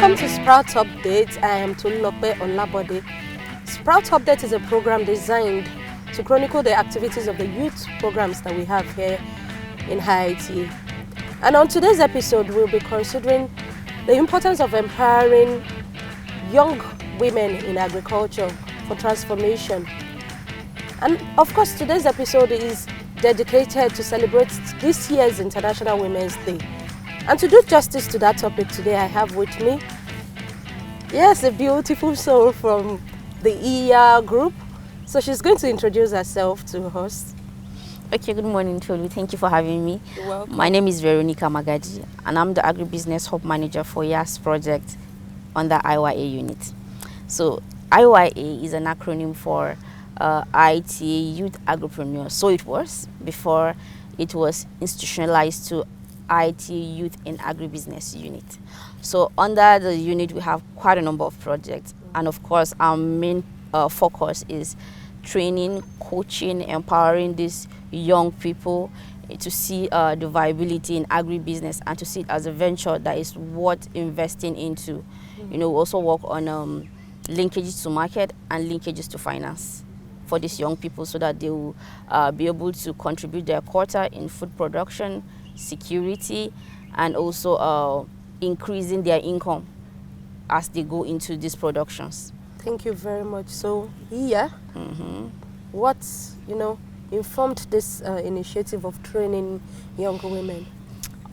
Welcome to Sprout Update. I am Tolulope Olabode. Sprout Update is a program designed to chronicle the activities of the youth programs that we have here in Haiti. And on today's episode, we'll be considering the importance of empowering young women in agriculture for transformation. And of course, today's episode is dedicated to celebrate this year's International Women's Day. And to do justice to that topic today, I have with me, yes, a beautiful soul from the ER group. So she's going to introduce herself to us. Okay, good morning, Tolu. Thank you for having me. You're welcome. My name is Veronica Magaji, and I'm the Agribusiness Hub Manager for YAS project on the IYA unit. So IYA is an acronym for ITA Youth Agripreneur. So it was before it was institutionalized to ITA Youth and Agribusiness unit. So under the unit, we have quite a number of projects. And of course, our main focus is training, coaching, empowering these young people to see the viability in agribusiness and to see it as a venture that is worth investing into. You know, we also work on linkages to market and linkages to finance for these young people so that they will be able to contribute their quota in food production, security, and also increasing their income as they go into these productions. Thank you very much. So here, what informed this initiative of training young women?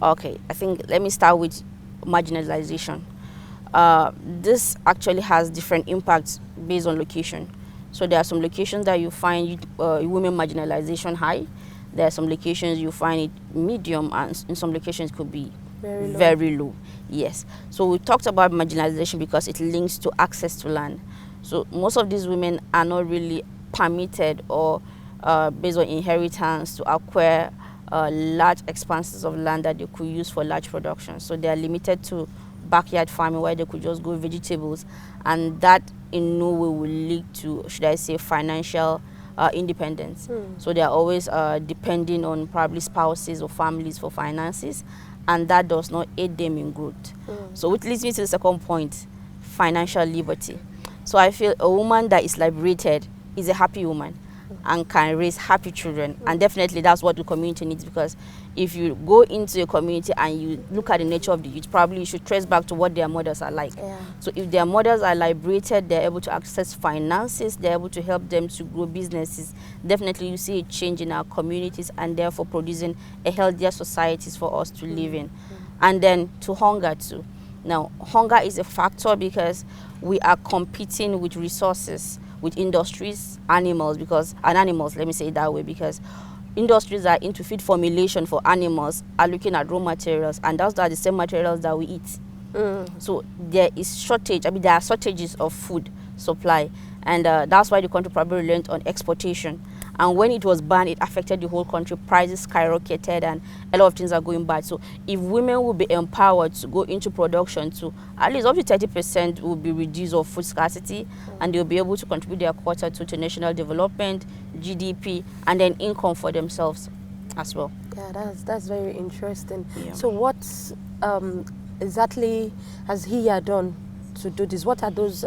Okay, I think let me start with marginalization. This actually has different impacts based on location. So there are some locations that you find women marginalization high. There are some locations you find it medium, and in some locations it could be very low. Yes. So we talked about marginalization because it links to access to land. So most of these women are not really permitted or based on inheritance to acquire large expanses of land that they could use for large production. So they are limited to backyard farming where they could just grow vegetables, and that in no way will lead to, should I say, financial independence. So they are always depending on probably spouses or families for finances, and that does not aid them in growth. So which leads me to the second point, financial liberty. So I feel a woman that is liberated is a happy woman and can raise happy children, and definitely that's what the community needs, because if you go into a community and you look at the nature of the youth, probably you should trace back to what their mothers are like. So if their mothers are liberated, they're able to access finances, they're able to help them to grow businesses. Definitely you see a change in our communities and therefore producing a healthier societies for us to live in. And then to hunger too. Now, hunger is a factor because we are competing with resources, with industries, animals, let me say it that way, because industries are into feed formulation for animals are looking at raw materials, and those are the same materials that we eat. So there is shortage, there are shortages of food supply, and that's why the country probably relied on exportation. And when it was banned, it affected the whole country. Prices skyrocketed and a lot of things are going bad. So if women will be empowered to go into production to at least up to 30% will be reduced of food scarcity, and they'll be able to contribute their quota to national development, GDP, and then income for themselves as well. Yeah, that's very interesting. Yeah. So what exactly has HIA done to do this? What are those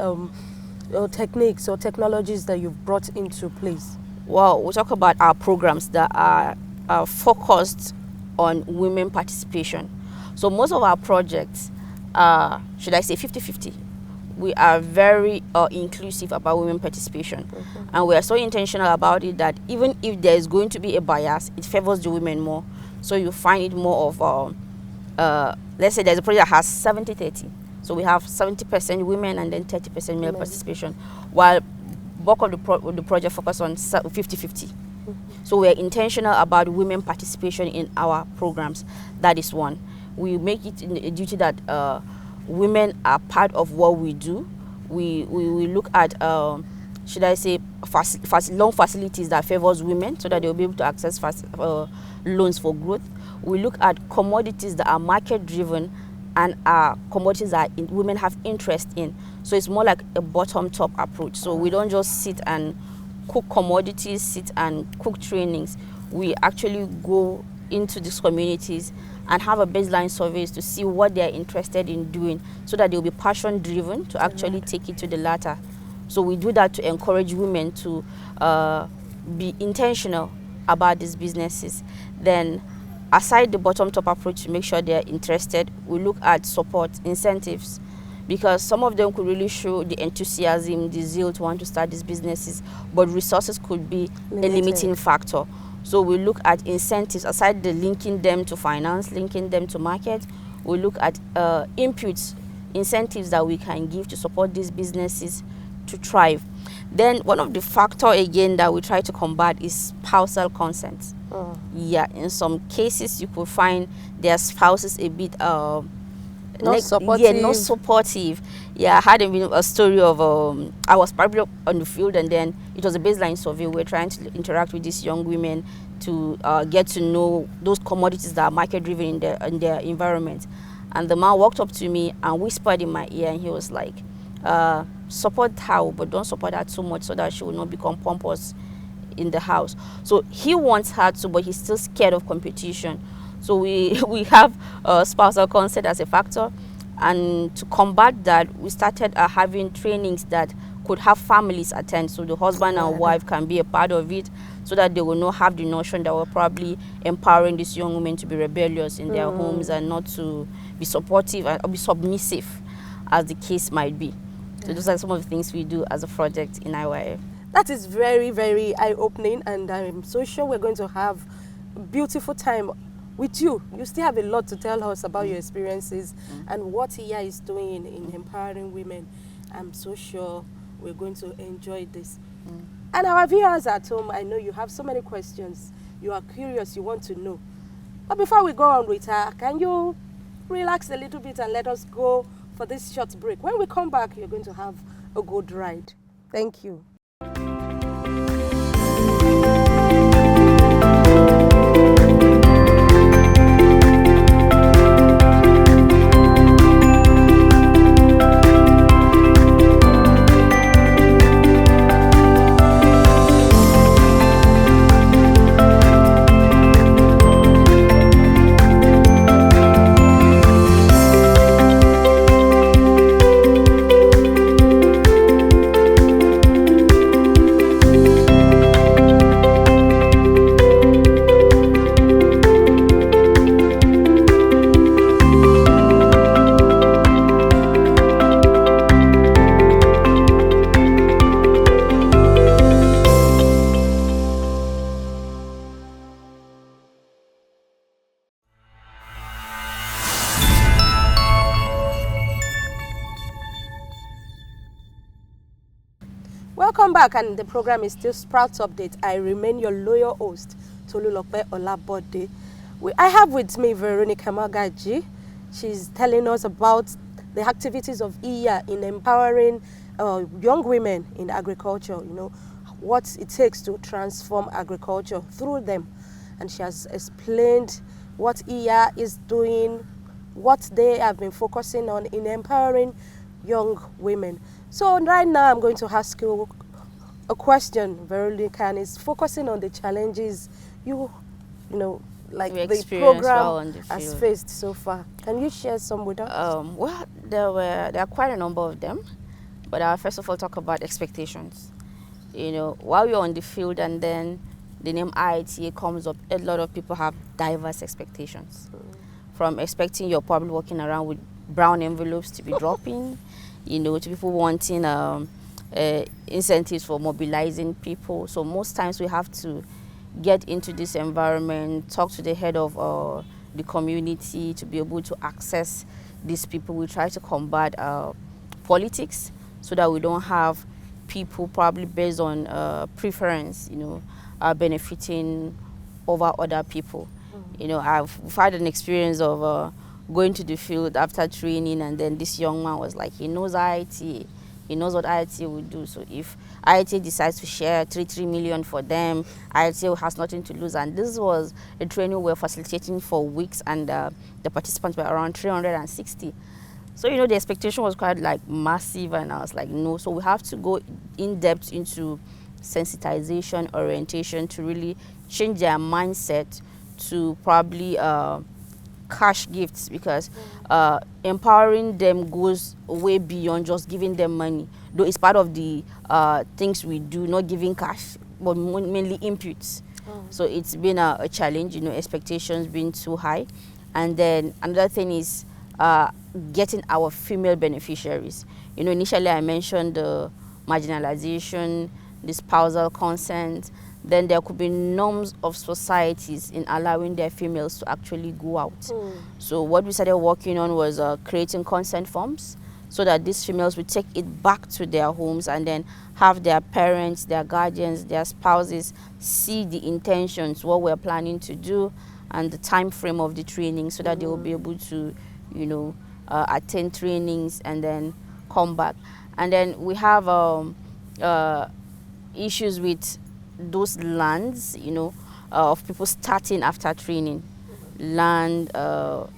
techniques or technologies that you've brought into place? Well, we'll talk about our programs that are focused on women participation. So most of our projects are, should I say, 50-50. We are very inclusive about women participation. And we are so intentional about it that even if there is going to be a bias, it favors the women more. So you find it more of, let's say there's a project that has 70-30. So we have 70% women and then 30% male participation, while bulk of the project focus on 50-50. So we're intentional about women participation in our programs. That is one. We make it a duty that women are part of what we do. We look at, should I say, loan facilities that favors women so that they'll be able to access loans for growth. We look at commodities that are market driven and commodities that women have interest in. So it's more like a bottom-top approach. So we don't just sit and cook commodities, sit and cook trainings. We actually go into these communities and have a baseline surveys to see what they're interested in doing, so that they'll be passion driven to actually take it to the latter. So we do that to encourage women to be intentional about these businesses. Then, aside the bottom-top approach to make sure they're interested, we look at support, incentives, because some of them could really show the enthusiasm, the zeal to want to start these businesses, but resources could be a limiting factor. So we look at incentives, aside the linking them to finance, linking them to market, we look at inputs, incentives that we can give to support these businesses to thrive. Then one of the factor again that we try to combat is spousal consent. Yeah, in some cases you could find their spouses a bit not supportive. Yeah, not supportive. Yeah, I had a story of I was probably on the field, and then it was a baseline survey. We're trying to interact with these young women to get to know those commodities that are market driven in their environment. And the man walked up to me and whispered in my ear, and he was like, support her, but don't support her too much so that she will not become pompous in the house. So he wants her to, but he's still scared of competition. So we have spousal consent as a factor, and to combat that, we started having trainings that could have families attend, so the husband and wife can be a part of it, so that they will not have the notion that we're probably empowering these young women to be rebellious in their homes and not to be supportive or be submissive, as the case might be. So those are some of the things we do as a project in IYF. That is very, very eye-opening, and I'm so sure we're going to have a beautiful time with you. You still have a lot to tell us about your experiences and what IA is doing in empowering women. I'm so sure we're going to enjoy this. And our viewers at home, I know you have so many questions. You are curious, you want to know. But before we go on with her, can you relax a little bit and let us go for this short break? When we come back, you're going to have a good ride. Thank you. Welcome back, and the program is still Sprouts Update. I remain your loyal host, Tolulope Olabode. I have with me Veronica Magaji. She's telling us about the activities of IA in empowering young women in agriculture, you know, what it takes to transform agriculture through them. And she has explained what IA is doing, what they have been focusing on in empowering young women. So right now I'm going to ask you a question, Veronica, and it's focusing on the challenges you know, like the program has faced so far. Can you share some with us? Well, there are quite a number of them, but I'll first of all talk about expectations. You know, while you're on the field and then the name IITA comes up, a lot of people have diverse expectations. From expecting you're probably walking around with brown envelopes to be dropping, you know, to people wanting incentives for mobilizing people. So most times we have to get into this environment, talk to the head of the community to be able to access these people. We try to combat politics so that we don't have people probably based on preference, you know, benefiting over other people. You know, I've had an experience of going to the field after training, and then this young man was like, he knows IITA, he knows what IITA will do. So if IITA decides to share 3 million for them, IITA has nothing to lose. And this was a training we were facilitating for weeks, and the participants were around 360. So, you know, the expectation was quite like massive, and I was like, no. So we have to go in depth into sensitization, orientation, to really change their mindset to probably cash gifts, because empowering them goes way beyond just giving them money, though it's part of the things we do, not giving cash but mainly inputs. So it's been a challenge, expectations being too high. And then another thing is getting our female beneficiaries. Initially I mentioned the marginalization, the spousal consent. Then there could be norms of societies in allowing their females to actually go out. So what we started working on was creating consent forms, so that these females would take it back to their homes and then have their parents, their guardians, their spouses see the intentions, what we're planning to do, and the time frame of the training, so that they will be able to, attend trainings and then come back. And then we have issues with those lands, of people starting after training, land,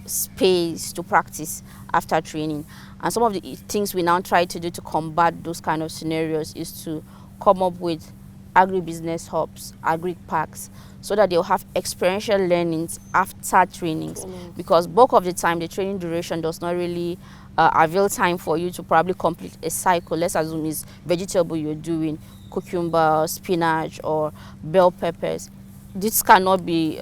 space to practice after training. And some of the things we now try to do to combat those kind of scenarios is to come up with agribusiness hubs, agri parks, so that they'll have experiential learnings after trainings. Because bulk of the time, the training duration does not really avail time for you to probably complete a cycle. Let's assume it's vegetable you're doing, cucumber, spinach, or bell peppers. This cannot be,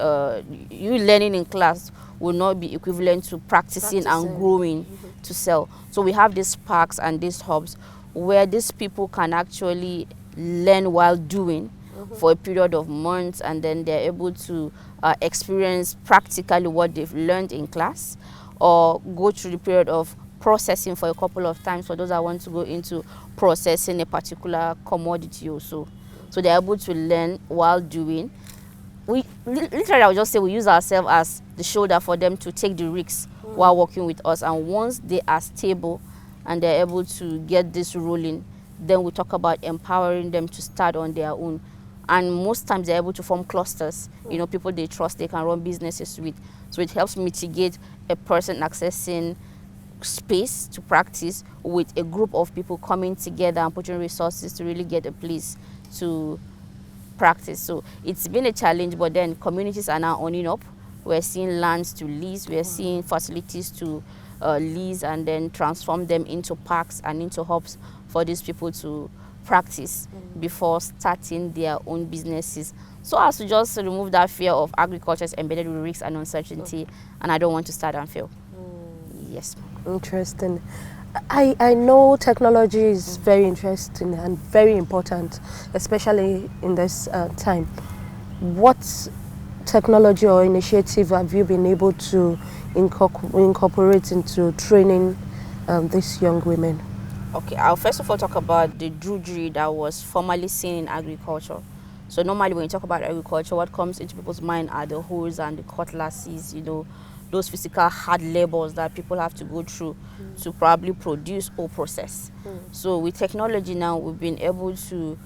you learning in class will not be equivalent to practicing and growing to sell. So we have these parks and these hubs where these people can actually learn while doing for a period of months, and then they're able to experience practically what they've learned in class, or go through the period of processing for a couple of times for those that want to go into processing a particular commodity or so. So they're able to learn while doing. We literally, I would just say, we use ourselves as the shoulder for them to take the risks while working with us. And once they are stable and they're able to get this rolling, then we talk about empowering them to start on their own. And most times they're able to form clusters, people they trust, they can run businesses with. So it helps mitigate a person accessing space to practice with a group of people coming together and putting resources to really get a place to practice. So it's been a challenge, but then communities are now owning up. We're seeing lands to lease, we're seeing facilities to lease, and then transform them into parks and into hubs for these people to practice before starting their own businesses. So as to just remove that fear of agriculture is embedded with risks and uncertainty, and I don't want to start and fail. Yes. Interesting. I know technology is very interesting and very important, especially in this time. What technology or initiative have you been able to incorporate into training these young women? Okay, I'll first of all talk about the drudgery that was formerly seen in agriculture. So normally when you talk about agriculture, what comes into people's mind are the hoes and the cutlasses, those physical hard labors that people have to go through to probably produce or process. So with technology now, we've been able to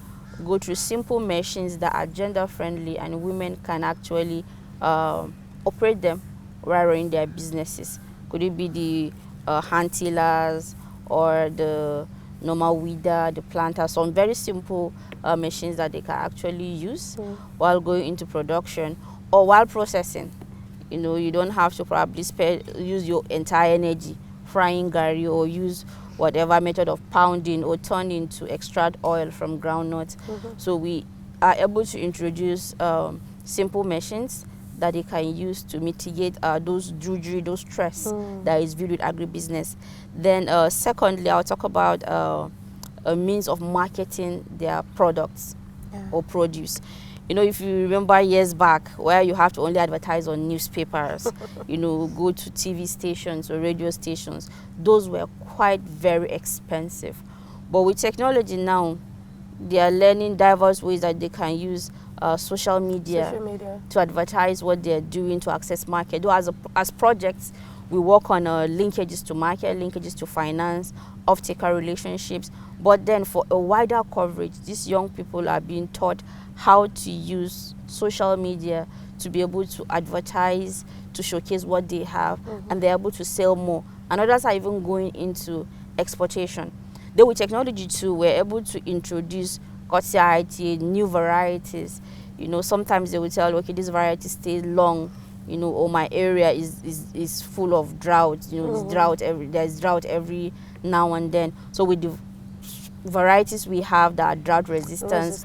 go through simple machines that are gender friendly, and women can actually operate them while running their businesses. Could it be the hand tillers or the normal weeder, the planter, some very simple machines that they can actually use while going into production or while processing. You don't have to probably use your entire energy frying gari, or use whatever method of pounding or turning to extract oil from groundnuts. So we are able to introduce simple machines that they can use to mitigate those drudgery, those stress that is viewed with agribusiness. Then secondly, I'll talk about a means of marketing their products or produce. If you remember years back, where you have to only advertise on newspapers, go to TV stations or radio stations, those were quite very expensive. But with technology now, they are learning diverse ways that they can use social media to advertise what they're doing to access market. Though as projects, we work on linkages to market, linkages to finance, off-taker relationships. But then for a wider coverage, these young people are being taught how to use social media to be able to advertise, to showcase what they have, and they're able to sell more. And others are even going into exportation. Then with technology too, we're able to introduce new varieties. Sometimes they will tell, okay, this variety stays long you know, or my area is full of drought, you know, there's drought every now and then. So with the varieties we have that are drought resistant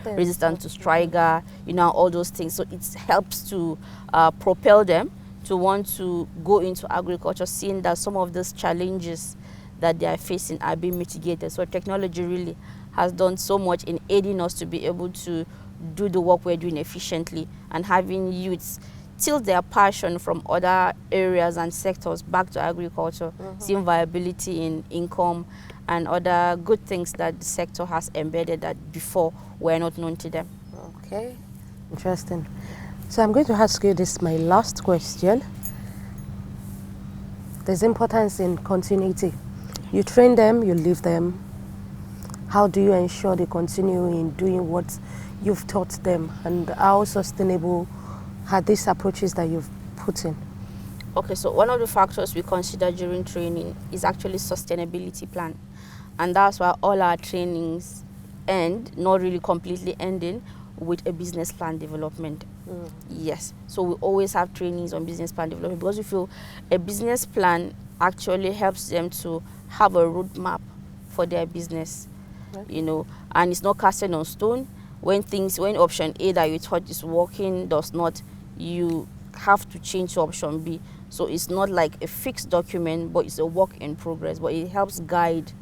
to striga, you know, all those things. So it helps to propel them to want to go into agriculture, seeing that some of those challenges that they are facing are being mitigated. So technology really has done so much in aiding us to be able to do the work we're doing efficiently, and having youths tilt their passion from other areas and sectors back to agriculture, seeing viability in income and other good things that the sector has embedded that before were not known to them. Okay, interesting. So I'm going to ask you this, my last question. There's importance in continuity. You train them, you leave them. How do you ensure they continue in doing what you've taught them, and how sustainable are these approaches that you've put in? Okay, so one of the factors we consider during training is actually sustainability plan. And that's why all our trainings end, not really completely ending, with a business plan development. Yes, so we always have trainings on business plan development, because we feel a business plan actually helps them to have a roadmap for their business, you know, and it's not casted on stone. When option A that you thought is working does not, you have to change to option B. So it's not like a fixed document, but it's a work in progress. But it helps guide,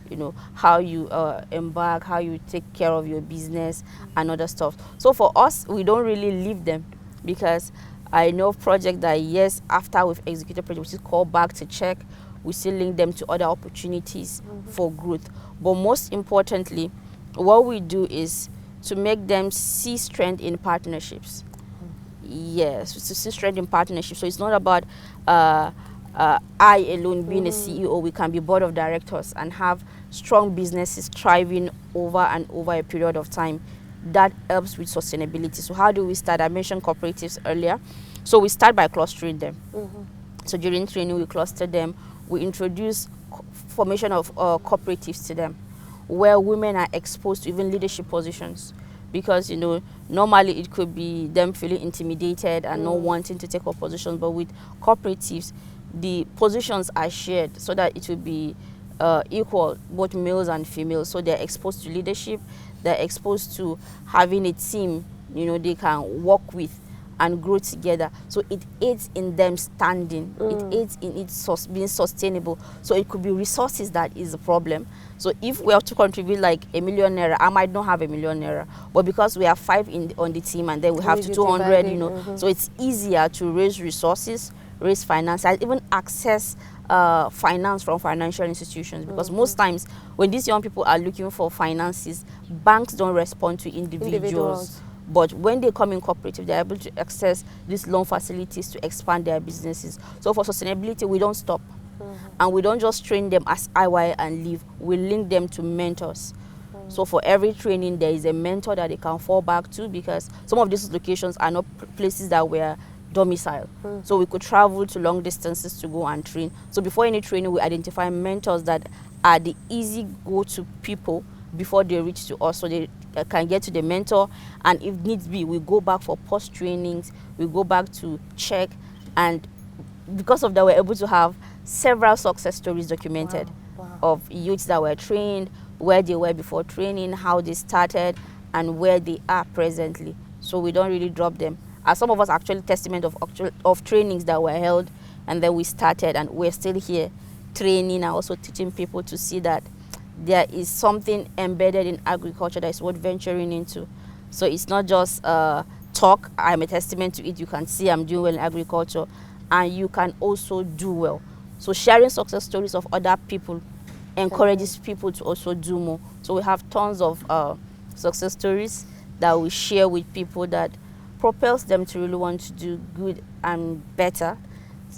you know, how you embark, how you take care of your business and other stuff. So for us, we don't really leave them, because I know project that, yes, after we've executed project, we still call back to check, we still link them to other opportunities for growth. But most importantly, what we do is to make them see strength in partnerships. Yes, to see strength in partnerships. So it's not about I alone being a CEO. We can be board of directors and have strong businesses thriving over and over a period of time. That helps with sustainability. So how do we start? I mentioned cooperatives earlier. So we start by clustering them. So during training, we cluster them. We introduce formation of cooperatives to them, where women are exposed to even leadership positions. Because, you know, normally it could be them feeling intimidated and not wanting to take up positions, but with cooperatives, the positions are shared so that it will be equal, both males and females. So they're exposed to leadership, they're exposed to having a team, you know, they can work with and grow together. So it aids in them standing, it aids in it being sustainable. So it could be resources that is a problem. So if we have to contribute like $1 million, I might not have $1 million, but because we have 5 on the team, and then we have to 200, you know, so it's easier to raise resources, raise finance, and even access finance from financial institutions. Because most times when these young people are looking for finances, banks don't respond to individuals. But when they come in cooperative, they're able to access these loan facilities to expand their businesses. So for sustainability, we don't stop. And we don't just train them as IY and leave. We link them to mentors. So for every training, there is a mentor that they can fall back to, because some of these locations are not places that were domicile. So we could travel to long distances to go and train. So before any training, we identify mentors that are the easy go-to people before they reach to us, so they can get to the mentor, and if needs be, we go back for post trainings, we go back to check, and because of that, we're able to have several success stories documented of youths that were trained, where they were before training, how they started, and where they are presently. So we don't really drop them. As some of us actually testament of trainings that were held, and then we started, and we're still here training and also teaching people to see that there is something embedded in agriculture that is worth venturing into. So it's not just talk. I'm a testament to it. You can see I'm doing well in agriculture, and you can also do well. So sharing success stories of other people encourages people to also do more. So we have tons of success stories that we share with people that propels them to really want to do good and better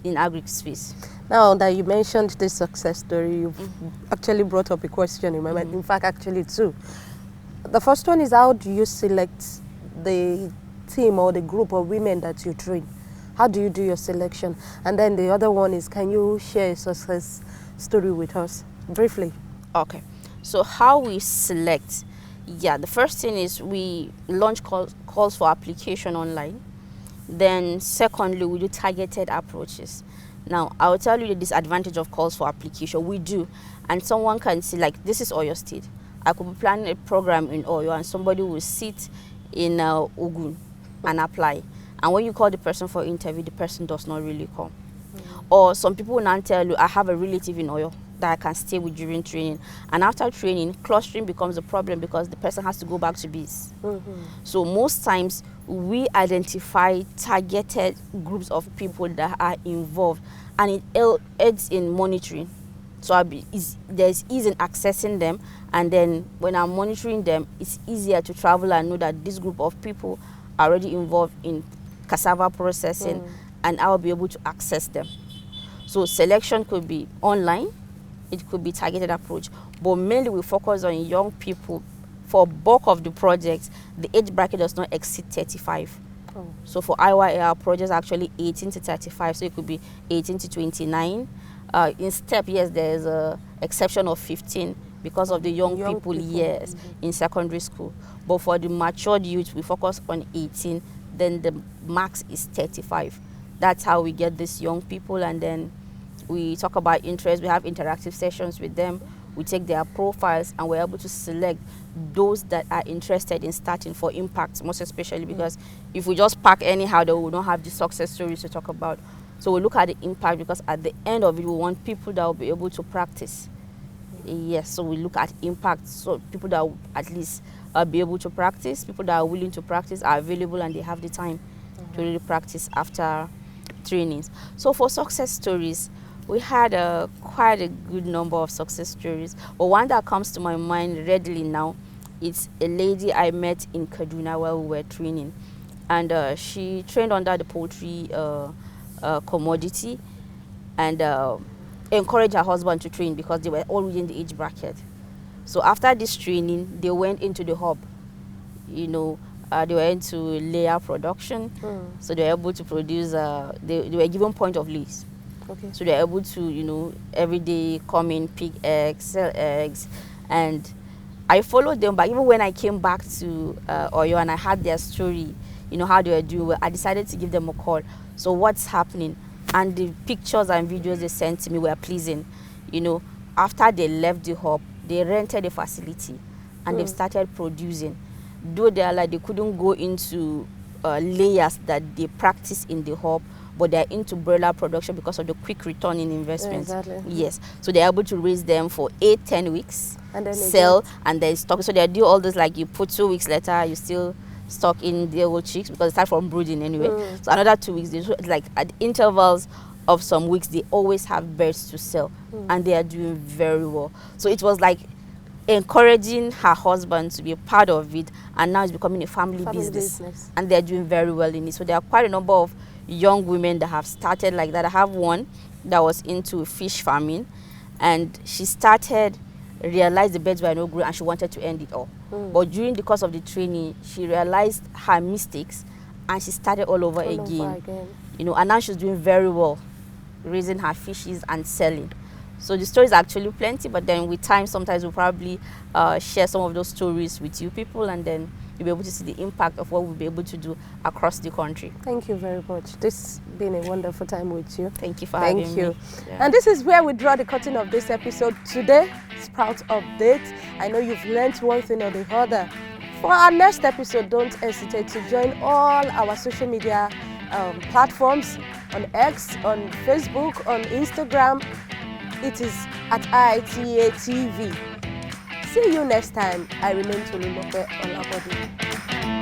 in agri space. Now that you mentioned this success story, you've actually brought up a question in my mind. In fact, actually two. The first one is, how do you select the team or the group of women that you train? How do you do your selection? And then the other one is, can you share a success story with us briefly? Okay, so how we select? Yeah, the first thing is we launch calls for application online. Then secondly, we do targeted approaches. Now, I will tell you the disadvantage of calls for application. We do, and someone can see, like, this is Oyo State. I could be planning a program in Oyo, and somebody will sit in Ogun and apply. And when you call the person for interview, the person does not really come. Or some people will not tell you, I have a relative in Oyo that I can stay with during training. And after training, clustering becomes a problem because the person has to go back to base. So most times, we identify targeted groups of people that are involved, and it aids in monitoring. So there's ease in accessing them, and then when I'm monitoring them, it's easier to travel and know that this group of people are already involved in cassava processing, and I'll be able to access them. So selection could be online, it could be targeted approach, but mainly we focus on young people. For bulk of the projects, the age bracket does not exceed 35. So for IYAR projects, actually 18 to 35, so it could be 18 to 29. In STEP, yes, there's a exception of 15 because of the young people, yes, in secondary school. But for the matured youth, we focus on 18, then the max is 35. That's how we get these young people, and then we talk about interest. We have interactive sessions with them. We take their profiles, and we're able to select those that are interested in starting for impact, most especially because if we just pack anyhow, then we don't have the success stories to talk about. So we look at the impact, because at the end of it, we want people that will be able to practice. Yes, so we look at impact, so people that will at least be able to practice, people that are willing to practice, are available, and they have the time to really practice after trainings. So for success stories, we had quite a good number of success stories, but one that comes to my mind readily now, it's a lady I met in Kaduna while we were training, and she trained under the poultry commodity, and encouraged her husband to train because they were all within the age bracket. So after this training, they went into the hub. They were into layer production, so they were able to produce. They were given point of lease. Okay. So they're able to, every day come in, pick eggs, sell eggs. And I followed them, but even when I came back to Oyo and I had their story, how they were doing, I decided to give them a call. So what's happening? And the pictures and videos they sent to me were pleasing. After they left the hub, they rented a facility and they've started producing. Though they couldn't go into layers that they practice in the hub, but they're into broiler production because of the quick return in investment. Exactly. Yes. So they're able to raise them for 8-10 weeks, and then sell, and then stock. So they do all this, like you put 2 weeks later, you still stock in the old chicks because they start from brooding anyway. So another 2 weeks, like at intervals of some weeks, they always have birds to sell, and they are doing very well. So it was like encouraging her husband to be a part of it, and now it's becoming a family business, and they're doing very well in it. So there are quite a number of young women that have started like that. I have one that was into fish farming, and she realized the birds were no good, and she wanted to end it all. But during the course of the training, she realized her mistakes, and she started all over again. And now she's doing very well, raising her fishes and selling. So the stories are actually plenty, but then with time, sometimes we'll probably share some of those stories with you people, and then you'll be able to see the impact of what we'll be able to do across the country. Thank you very much. This has been a wonderful time with you. Thank you for having me. Thank you. Yeah. And this is where we draw the curtain of this episode today, Sprout Update. I know you've learned one thing or the other. For our next episode, don't hesitate to join all our social media platforms, on X, on Facebook, on Instagram. It is at IITA TV. See you next time. I remain Tolulope Olabode.